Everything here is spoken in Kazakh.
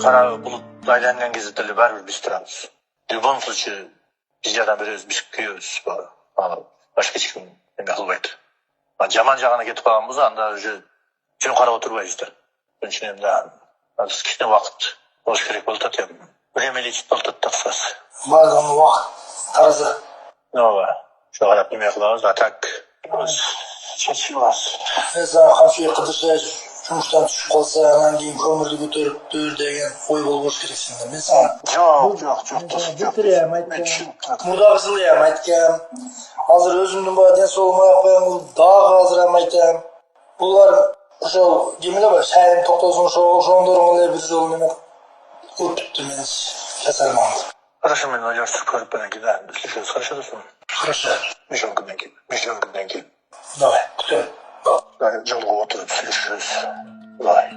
Kara bulut aylangan кезде деле бәрібір біз тұрамыз. В любом случае, біз жадан береміз, біз күйеміз. Башқа ешкім неме қылбайды. Жаман жағына кетіп қалған болса, анда уже жөн қарап отырбайбыз да. Біріншіден біз кішкене уақыт болуш керек болып жатады. Время лечит болып жатады қысқасы. Барлығын уақыт таразы. Şu qarab неме қыламыз, а так шешіп аласыз. Саған қамшыға қыдырса, жұмыстан түсіп қалса, анан кейін көмірді көтеріп дөр деген ой болуш керек сенде. Мен саған Жоқ. Мурда қызыл айткам. Азыр өзімнің бар денсаулығыма қоямын, дағы азыр айтам. Бұлар ошол демеле бар, шайын тоқтосын ошондорун эле бир жолу неме өтүптү мен жасалмам. Хорошо, мен ойларсыз көріп бәрін кейін, слушай, хорошо досым. Хорошо. Мишон күннен кейін. Давай, күтем. Жолға отырып сөйлесеміз. Давай.